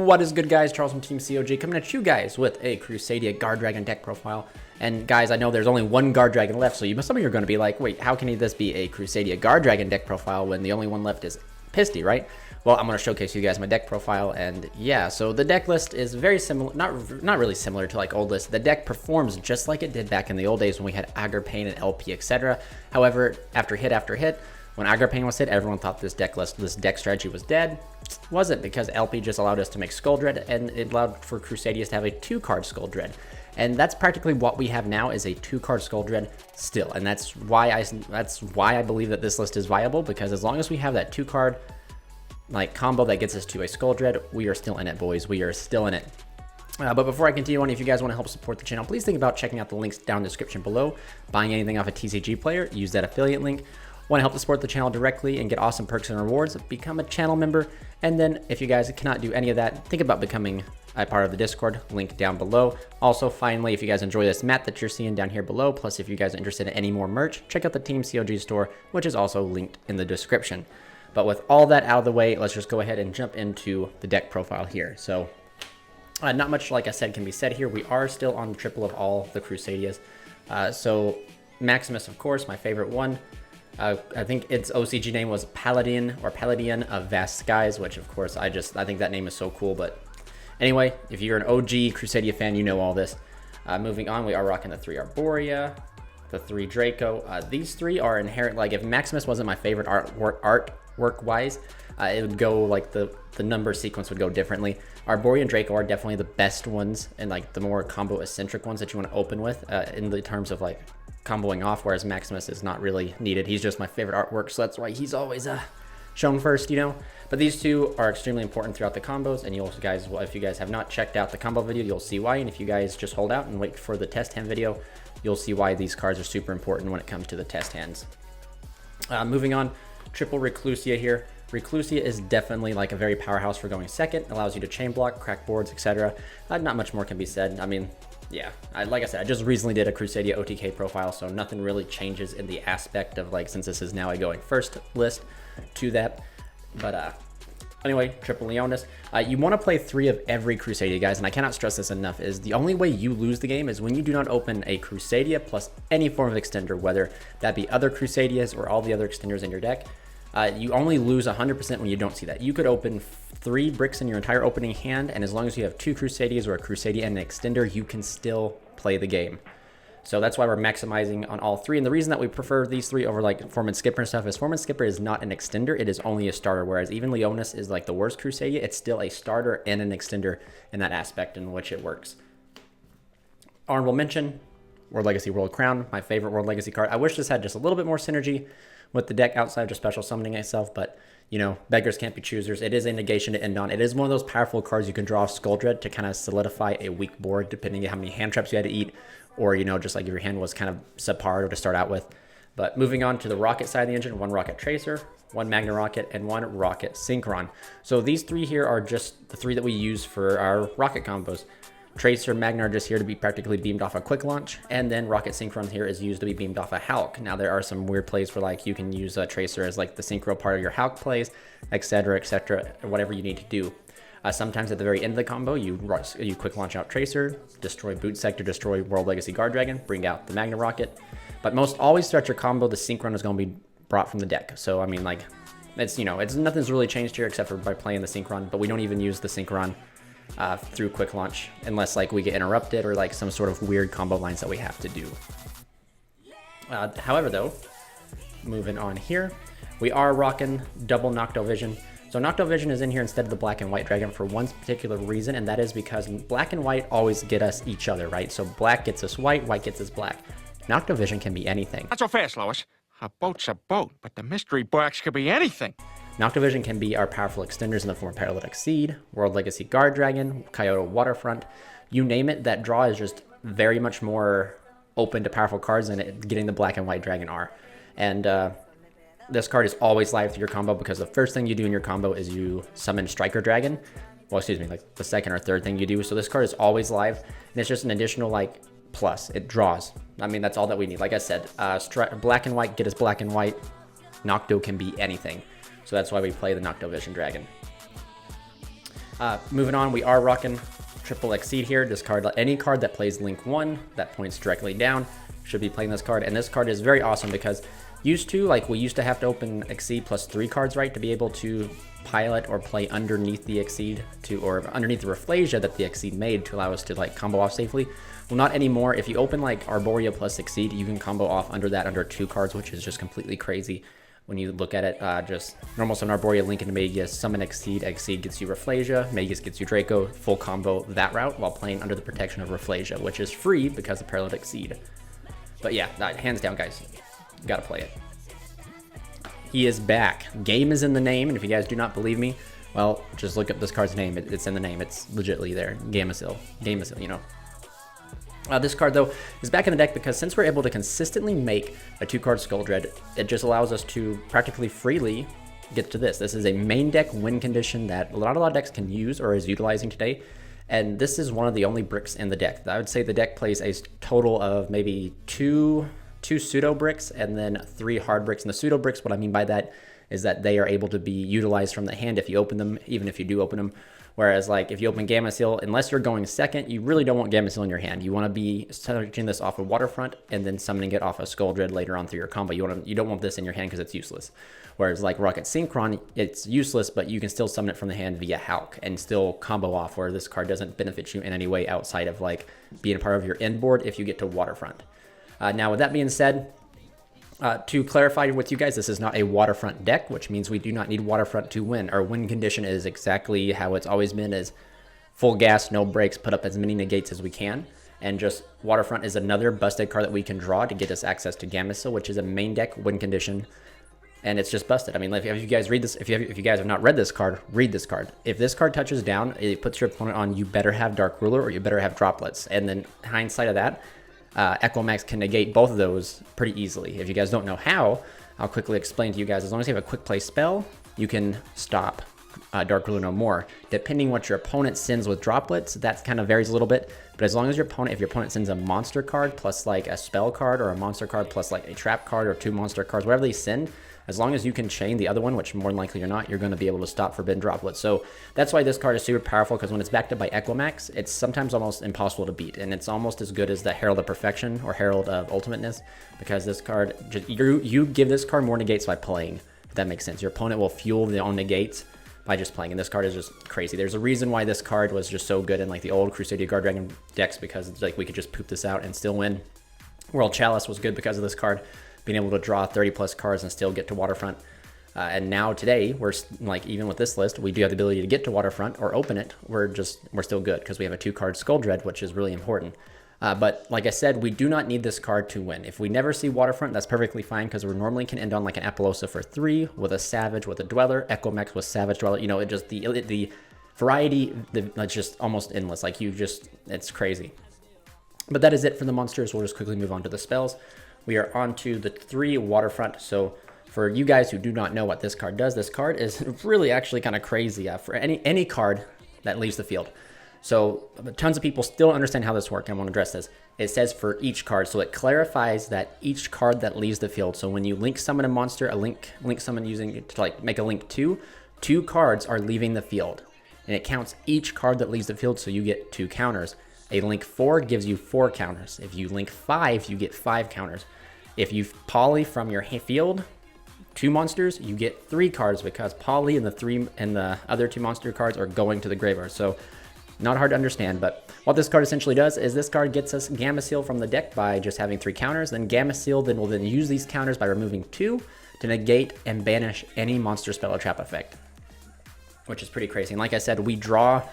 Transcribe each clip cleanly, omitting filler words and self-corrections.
What is good, guys? Charles from Team COG coming at you guys with a Crusadia Guardragon deck profile. And guys, I know there's only one Guardragon left, so some of you are going to be like, wait, how can this be a Crusadia Guardragon deck profile when the only one left is Pisty, right? Well, I'm going to showcase you guys my deck profile, and yeah, so the deck list is very similar, not really similar to like old lists. The deck performs just like it did back in the old days when we had Agripane and LP, etc. However, after hit, when Agripane was hit, everyone thought this deck strategy was dead. Wasn't, because LP just allowed us to make Skull Dread, and it allowed for Crusadias to have a 2-card Skull Dread. And that's practically what we have now, is a 2-card Skull Dread still. And that's why I believe that this list is viable, because as long as we have that 2-card like combo that gets us to a Skull Dread, we are still in it, boys. We are still in it. But before I continue on, if you guys want to help support the channel, please think about checking out the links down in the description below. Buying anything off a TCG player, use that affiliate link. Want to help to support the channel directly and get awesome perks and rewards, become a channel member. And then if you guys cannot do any of that, think about becoming a part of the Discord, link down below. Also, finally, if you guys enjoy this mat that you're seeing down here below, plus if you guys are interested in any more merch, check out the Team COG store, which is also linked in the description. But with all that out of the way, let's just go ahead and jump into the deck profile here. So not much, like I said, can be said here. We are still on the triple of all the Crusadias. So Maximus, of course, my favorite one. I think its OCG name was Paladin of Vast Skies, which of course I think that name is so cool. But anyway, if you're an OG Crusadia fan, you know all this. Moving on, we are rocking the 3 Arborea, the 3 Draco. These 3 are inherent. Like, if Maximus wasn't my favorite artwork wise, it would go like the number sequence would go differently. Arborea and Draco are definitely the best ones, and like the more combo eccentric ones that you want to open with in the terms of like comboing off, whereas Maximus is not really needed. He's just my favorite artwork, so that's why he's always shown first, you know. But these 2 are extremely important throughout the combos, and you'll guys, if you guys have not checked out the combo video, you'll see why. And if you guys just hold out and wait for the test hand video, you'll see why these cards are super important when it comes to the test hands. Moving on, triple Reclusia here. Reclusia is definitely like a very powerhouse for going second. Allows you to chain block, crack boards, etc. Not much more can be said. I mean, yeah, like I said, I just recently did a Crusadia OTK profile, so nothing really changes in the aspect of like, since this is now a going first list to that. But anyway, triple Leonis. You want to play 3 of every Crusadia, guys, and I cannot stress this enough, is the only way you lose the game is when you do not open a Crusadia plus any form of extender, whether that be other Crusadias or all the other extenders in your deck. You only lose 100% when you don't see that. You could open 3 bricks in your entire opening hand, and as long as you have 2 Crusadias or a Crusadia and an extender, you can still play the game. So that's why we're maximizing on all 3. And the reason that we prefer these 3 over like Foreman Skipper and stuff is Foreman Skipper is not an extender, it is only a starter. Whereas even Leonis is like the worst Crusadia, it's still a starter and an extender in that aspect in which it works. Honorable mention, World Legacy World Crown, my favorite World Legacy card. I wish this had just a little bit more synergy with the deck outside of just special summoning itself, but you know, beggars can't be choosers. It is a negation to end on. It is one of those powerful cards you can draw off Skull Dread to kind of solidify a weak board, depending on how many hand traps you had to eat, or you know, just like if your hand was kind of subpar to start out with. But moving on to the rocket side of the engine, 1 Rocket Tracer, 1 Magna Rocket, and 1 Rocket Synchron. So these 3 here are just the 3 that we use for our rocket combos. Tracer and Magna are just here to be practically beamed off a quick launch, and then Rocket Synchron here is used to be beamed off a Hulk. Now there are some weird plays for like you can use a Tracer as like the synchro part of your Hulk plays, etc., whatever you need to do. Sometimes at the very end of the combo, you quick launch out Tracer, destroy Boot Sector, destroy World Legacy Guardragon, bring out the Magna Rocket. But most always throughout your combo, the Synchron is going to be brought from the deck. So I mean, like, it's, you know, nothing's really changed here except for by playing the Synchron, but we don't even use the Synchron through quick launch unless like we get interrupted or like some sort of weird combo lines that we have to do. However though, moving on here, we are rocking double Nocto Vision. So Nocto Vision is in here instead of the black and white dragon for one particular reason, and that is because black and white always get us each other, right? So black gets us white, white gets us black. Nocto Vision can be anything. Not so fast, Lois. A boat's a boat, but the mystery box could be anything. Nocto Vision can be our powerful extenders in the form of Paralytic Seed, World Legacy Guardragon, Kyoto Waterfront. You name it, that draw is just very much more open to powerful cards than getting the black and white dragon are. And this card is always live through your combo because the first thing you do in your combo is you summon Striker Dragon. Well, excuse me, like the second or third thing you do. So this card is always live, and it's just an additional like plus. It draws. I mean, that's all that we need. Like I said, black and white get us black and white. Nocto can be anything. So that's why we play the Nocto Vision Dragon. Moving on, we are rocking triple Exceed here. This card, any card that plays Link 1 that points directly down should be playing this card. And this card is very awesome because we used to have to open Exceed plus 3 cards, right, to be able to pilot or play underneath the Exceed or underneath the Rafflesia that the Exceed made to allow us to like combo off safely. Well, not anymore. If you open like Arborea plus Exceed, you can combo off under 2 cards, which is just completely crazy. When you look at it, just normal summon Arborea, Link into Magus, summon Exceed, Exceed gets you Rafflesia, Magus gets you Draco, full combo that route while playing under the protection of Rafflesia, which is free because of Parallel Exceed. But yeah, hands down, guys, gotta play it. He is back. Game is in the name, and if you guys do not believe me, well, just look up this card's name. It's in the name. It's legitly there. Gamecill, you know. This card, though, is back in the deck because since we're able to consistently make a 2-card Skull Dread, it just allows us to practically freely get to this. This is a main deck win condition that a lot of decks can use or is utilizing today, and this is one of the only bricks in the deck. I would say the deck plays a total of maybe two pseudo bricks and then 3 hard bricks. And the pseudo bricks, what I mean by that is that they are able to be utilized from the hand if you open them, even if you do open them. Whereas, like, if you open Gamecill, unless you're going second, you really don't want Gamecill in your hand. You want to be searching this off of Waterfront and then summoning it off of Skull Dread later on through your combo. You don't want this in your hand because it's useless. Whereas, like, Rocket Synchron, it's useless, but you can still summon it from the hand via Hulk and still combo off, where this card doesn't benefit you in any way outside of, like, being a part of your end board if you get to Waterfront. Now, with that being said, to clarify with you guys, this is not a Waterfront deck, which means we do not need Waterfront to win. Our win condition is exactly how it's always been, is full gas, no breaks, put up as many negates as we can. And just Waterfront is another busted card that we can draw to get us access to Gamecill, which is a main deck win condition. And it's just busted. I mean, if you guys read this, if you guys have not read this card, read this card. If this card touches down, it puts your opponent on, you better have Dark Ruler or you better have Droplets. And then hindsight of that, Equimax can negate both of those pretty easily. If you guys don't know how, I'll quickly explain to you guys. As long as you have a quick play spell, you can stop Dark Ruler no more. Depending what your opponent sends with Droplets, that kind of varies a little bit. But as long as if your opponent sends a monster card plus like a spell card, or a monster card plus like a trap card, or 2 monster cards, whatever they send, as long as you can chain the other one, which more than likely you're not, you're going to be able to stop Forbidden Droplets. So that's why this card is super powerful, because when it's backed up by Equimax, it's sometimes almost impossible to beat. And it's almost as good as the Herald of Perfection or Herald of Ultimateness, because this card, you give this card more negates by playing, if that makes sense. Your opponent will fuel their own negates by just playing, and this card is just crazy. There's a reason why this card was just so good in like the old Crusadia Guardragon decks, because it's like we could just poop this out and still win. World Chalice was good because of this card, being able to draw 30 plus cards and still get to Waterfront. And now today, we're like, even with this list, we do have the ability to get to Waterfront or open it. We're still good because we have a 2-card Skull Dread, which is really important. But like I said, we do not need this card to win. If we never see Waterfront, that's perfectly fine, because we normally can end on like an Appaloosa for 3 with a Savage with a Dweller, Equimax with Savage Dweller. You know, it just the variety, it's just almost endless. Like it's crazy. But that is it for the monsters. We'll just quickly move on to the spells. We are on to the 3 Waterfront. So for you guys who do not know what this card does, this card is really actually kind of crazy for any card that leaves the field. So tons of people still understand how this works. I want to address this. It says for each card, so it clarifies that each card that leaves the field. So when you link summon a monster, a link summon using it to like make a link 2 cards are leaving the field, and it counts each card that leaves the field, so you get 2 counters. A link 4 gives you 4 counters. If you link 5, you get 5 counters. If you poly from your field 2 monsters, you get 3 cards, because poly and the other 2 monster cards are going to the graveyard. So not hard to understand, but what this card essentially does is this card gets us Gamecill from the deck by just having 3 counters. Then Gamecill will then use these counters by removing 2 to negate and banish any monster spell or trap effect, which is pretty crazy. And like I said, we draw,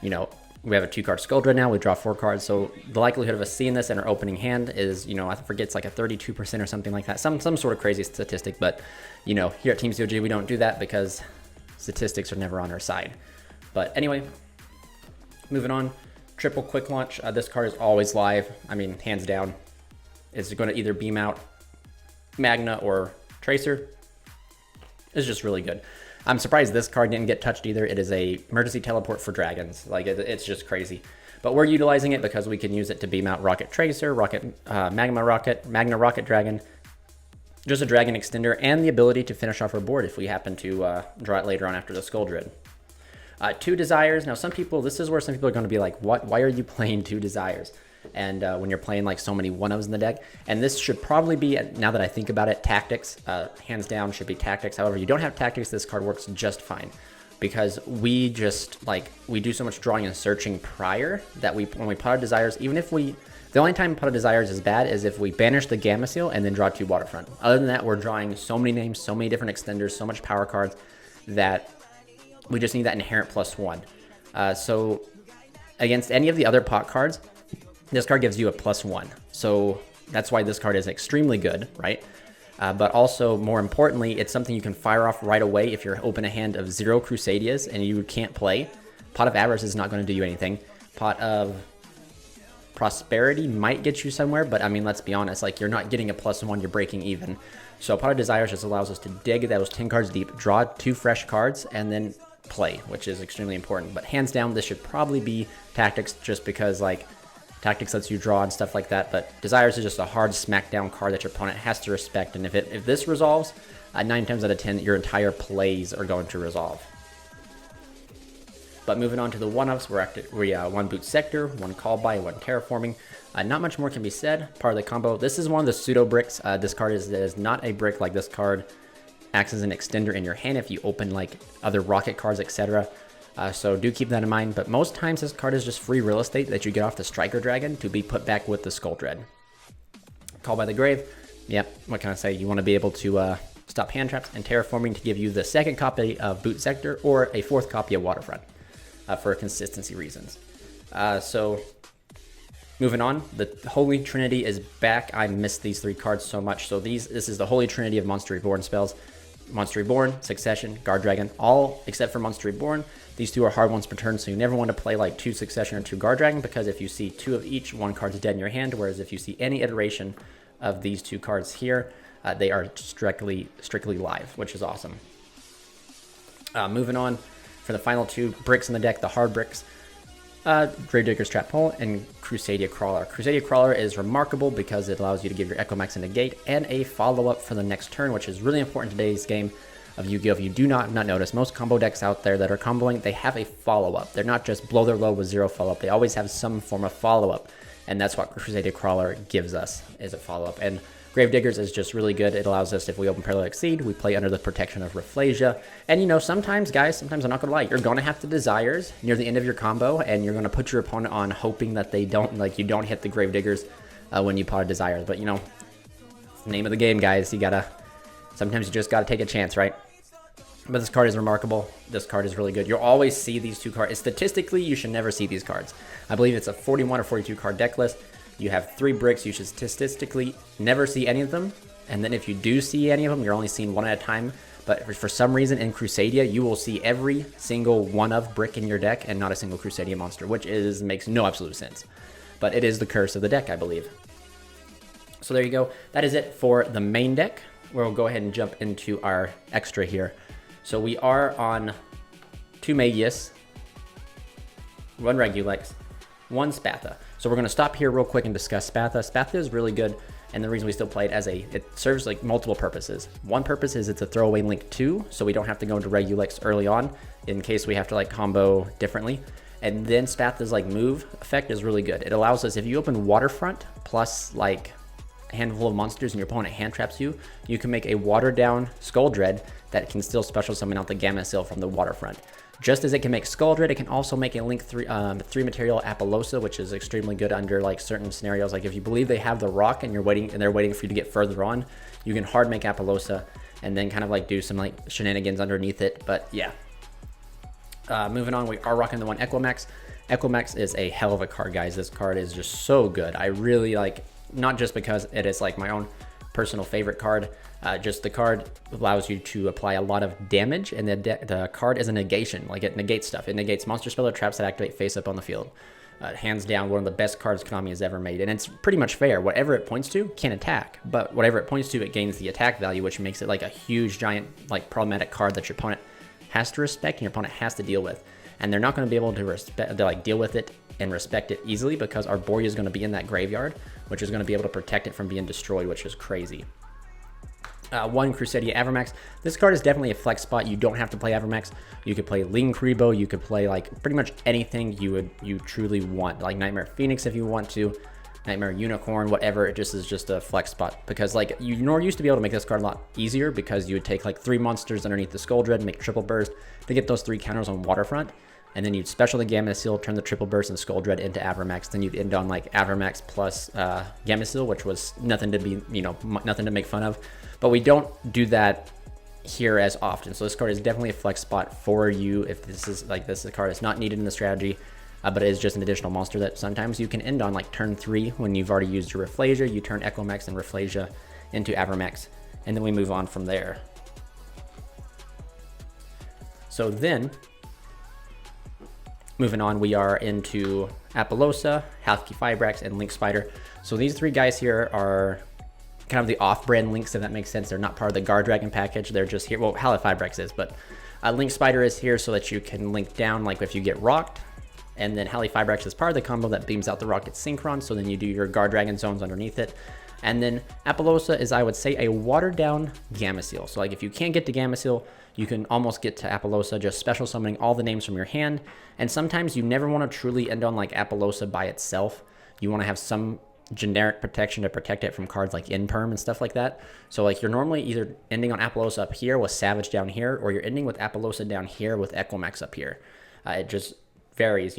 we have a 2-card Skull Dread now. We draw 4 cards, so the likelihood of us seeing this in our opening hand is, I forget, it's like a 32% or something like that. Some sort of crazy statistic, but, here at Team COG, we don't do that because statistics are never on our side. But anyway, moving on. Triple Quick Launch. This card is always live. I mean, hands down. It's going to either beam out Magna or Tracer. It's just really good. I'm surprised this card didn't get touched either. It is a emergency teleport for dragons. Like, it's just crazy. But we're utilizing it because we can use it to beam out Rocket Tracer, Magna Rocket Dragon, just a Dragon Extender, and the ability to finish off our board if we happen to draw it later on after the Skull Dread. Two Desires. Now, this is where some people are going to be like, what? Why are you playing Two Desires? And when you're playing like so many 1-ofs in the deck. And this should probably be, now that I think about it, Tactics. Hands down should be Tactics. However, you don't have Tactics, this card works just fine. Because we do so much drawing and searching prior that when we Pot of Desires, even if the only time Pot of Desires is bad is if we banish the Gamma Seal and then draw 2 Waterfront. Other than that, we're drawing so many names, so many different extenders, so much power cards that we just need that inherent +1. So against any of the other pot cards, this card gives you a +1. So that's why this card is extremely good, right? But also, more importantly, it's something you can fire off right away if you're open a hand of 0 Crusadias and you can't play. Pot of Avarice is not going to do you anything. Pot of Prosperity might get you somewhere, but I mean, let's be honest, like, you're not getting a +1, you're breaking even. So Pot of Desires just allows us to dig those 10 cards deep, draw 2 fresh cards, and then play, which is extremely important. But hands down, this should probably be Tactics, just because, like, Tactics lets you draw and stuff like that, but Desires is just a hard smackdown card that your opponent has to respect, and if this resolves, 9 times out of 10, your entire plays are going to resolve. But moving on to the 1-ofs, we 1 Boot Sector, 1 Call By, 1 Terraforming. Not much more can be said. Part of the combo. This is one of the pseudo bricks. This card is not a brick. Like, this card acts as an extender in your hand if you open like other rocket cards, etc. So do keep that in mind, but most times this card is just free real estate that you get off the Striker Dragon to be put back with the Skull Dread. Call by the Grave. Yep, what can I say? You want to be able to stop hand traps, and Terraforming to give you the 2nd copy of Boot Sector or a 4th copy of Waterfront for consistency reasons. So moving on, the Holy Trinity is back. I missed these 3 cards so much. So this is the Holy Trinity of Monster Reborn spells. Monster Reborn, Succession, Guardragon, all except for Monster Reborn. These 2 are hard ones per turn, so you never want to play like 2 Succession or 2 Guardragon, because if you see 2 of each, 1 card's dead in your hand, whereas if you see any iteration of these 2 cards here, they are strictly live, which is awesome. Moving on, for the final 2 bricks in the deck, the hard bricks, Gravedigger's Trap Hole and Crusadia Crawler. Crusadia Crawler is remarkable because it allows you to give your Echo Max a negate and a follow-up for the next turn, which is really important in today's game of Yu-Gi-Oh! If you do not notice, most combo decks out there that are comboing, they have a follow-up. They're not just blow their load with 0 follow-up. They always have some form of follow-up, and that's what Crusadia Crawler gives us, is a follow-up. And Gravediggers is just really good. It allows us, if we open Parallel Exceed, we play under the protection of Rafflesia. And, you know, sometimes, guys, I'm not going to lie, you're going to have the Desires near the end of your combo, and you're going to put your opponent on hoping that they don't, like, you don't hit the Gravediggers when you pot a Desires. But, you know, it's the name of the game, guys. Sometimes you just got to take a chance, right? But this card is remarkable. This card is really good. You'll always see these 2 cards. Statistically, you should never see these cards. I believe it's a 41 or 42 card deck list. You have 3 bricks. You should statistically never see any of them. And then if you do see any of them, you're only seeing 1 at a time. But for some reason in Crusadia, you will see every single 1-of brick in your deck and not a single Crusadia monster, which makes no absolute sense. But it is the curse of the deck, I believe. So there you go. That is it for the main deck. We'll go ahead and jump into our extra here. So we are on 2 Magius, 1 Regulex, 1 Spatha. So we're going to stop here real quick and discuss Spatha. Spatha is really good, and the reason we still play it it serves like multiple purposes. One purpose is it's a throwaway link 2, so we don't have to go into Regulex early on in case we have to like combo differently. And then Spatha's like move effect is really good. It allows us, if you open Waterfront plus like a handful of monsters and your opponent hand traps you, you can make a watered down Skull Dread that can still special summon out the Gamma Seal from the Waterfront. Just as it can make Skull Dread, it can also make a link 3 material Appaloosa, which is extremely good under like certain scenarios. Like if you believe they have the rock and they're waiting for you to get further on, you can hard make Appaloosa and then kind of like do some like shenanigans underneath it. But yeah. Moving on, we are rocking the 1 Equimax. Equimax is a hell of a card, guys. This card is just so good. I really like, not just because it is like my own personal favorite card, just the card allows you to apply a lot of damage, and the card is a negation. Like it negates stuff. It negates monster spell or traps that activate face up on the field. Hands down, one of the best cards Konami has ever made, and it's pretty much fair. Whatever it points to can attack, but whatever it points to, it gains the attack value, which makes it like a huge, giant, like problematic card that your opponent has to respect and your opponent has to deal with. And they're not going to be able to deal with it and respect it easily because Arborea is going to be in that graveyard, which is going to be able to protect it from being destroyed, which is crazy. One Crusadia Avermax. This card is definitely a flex spot. You don't have to play Avermax. You could play Ling Kribo. You could play like pretty much anything you truly want, like Nightmare Phoenix if you want to, Nightmare Unicorn, whatever. It just is just a flex spot because like you used to be able to make this card a lot easier because you would take like 3 monsters underneath the Skull Dread, make triple burst to get those 3 counters on Waterfront. And then you'd special the Gamma Seal, turn the triple burst and Skull Dread into Avermax. Then you'd end on like Avermax plus Gamma Seal, which was nothing to be, nothing to make fun of. But we don't do that here as often. So this card is definitely a flex spot for you if this is a card that's not needed in the strategy, but it is just an additional monster that sometimes you can end on like turn 3 when you've already used your Rafflesia. You turn Echomax and Rafflesia into Avermax, and then we move on from there. So then, moving on, we are into Appaloosa, Halfkey Fibrax, and Link Spider. So these 3 guys here are kind of the off-brand links, if that makes sense. They're not part of the Guardragon package. They're just here. Well, Halfkey Fibrax is, but Link Spider is here so that you can link down, like if you get rocked. And then Halfkey Fibrax is part of the combo that beams out the rocket synchron. So then you do your Guardragon zones underneath it. And then Appaloosa is, I would say, a watered-down Gamma Seal. So like if you can't get to Gamma Seal, you can almost get to Appaloosa, just special summoning all the names from your hand. And sometimes you never want to truly end on like Appaloosa by itself. You want to have some generic protection to protect it from cards like Imperm and stuff like that. So like you're normally either ending on Appaloosa up here with Savage down here, or you're ending with Appaloosa down here with Echomax up here. It just varies,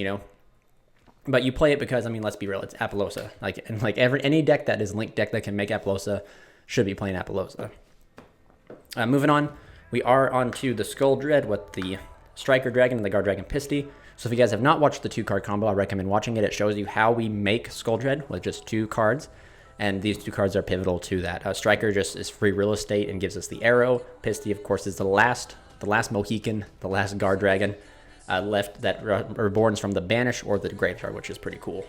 But you play it because, I mean, let's be real, it's Appaloosa. Any deck that is linked deck that can make Appaloosa should be playing Appaloosa. Moving on, we are on to the Skull Dread with the Striker Dragon and the Guardragon Pisty. So if you guys have not watched the 2-card combo, I recommend watching it. It shows you how we make Skull Dread with just 2 cards. And these 2 cards are pivotal to that. Striker just is free real estate and gives us the arrow. Pisty, of course, is the last Mohican, the last Guardragon left that reborns from the Banish or the Graveyard, which is pretty cool.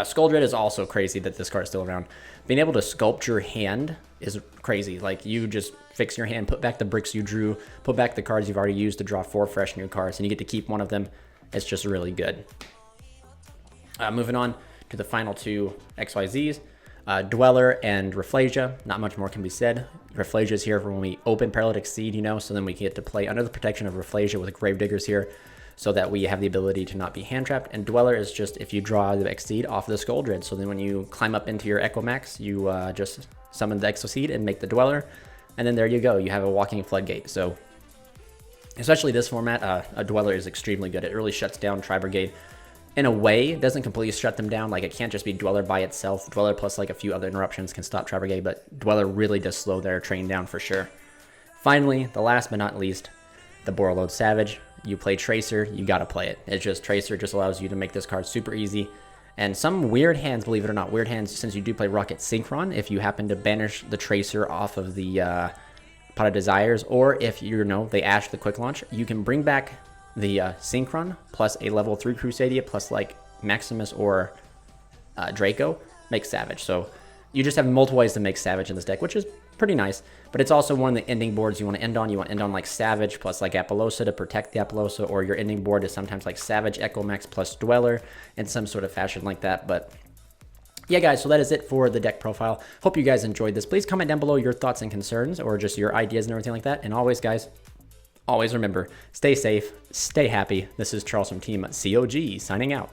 Skull Dread is also crazy that this card is still around. Being able to sculpt your hand is crazy. Like, you just fix your hand, put back the bricks you drew, put back the cards you've already used to draw 4 fresh new cards, and you get to keep one of them. It's just really good. Moving on to the final 2 XYZs. Dweller and Rafflesia. Not much more can be said. Rafflesia is here for when we open Paralytic Seed, so then we get to play under the protection of Rafflesia with Gravediggers here, so that we have the ability to not be hand trapped. And Dweller is just if you draw the Exceed off of the Skull Dread. So then when you climb up into your Echomax, you just summon the Exoseed and make the Dweller, and then there you go. You have a walking floodgate. So especially this format, a Dweller is extremely good. It really shuts down Tri-Brigade. In a way, it doesn't completely shut them down. Like, it can't just be Dweller by itself. Dweller plus like a few other interruptions can stop Tri-Brigade, but Dweller really does slow their train down for sure. Finally, the last but not least, the Borreload Savage. You play Tracer, you gotta play it. It's just, Tracer just allows you to make this card super easy. And some weird hands, believe it or not, weird hands, since you do play Rocket Synchron, if you happen to banish the Tracer off of the Pot of Desires, or if they ash the Quick Launch, you can bring back the Synchron plus a level 3 Crusadia plus like Maximus or Draco, make Savage. So you just have multiple ways to make Savage in this deck, which is pretty nice. But it's also one of the ending boards you want to end on. You want to end on like Savage plus like Appaloosa to protect the Appaloosa, or your ending board is sometimes like Savage, Echomax plus Dweller in some sort of fashion like that. But yeah, guys, so that is it for the deck profile. Hope you guys enjoyed this. Please comment down below your thoughts and concerns, or just your ideas and everything like that. And always, guys, always remember, stay safe, stay happy. This is Charles from Team COG signing out.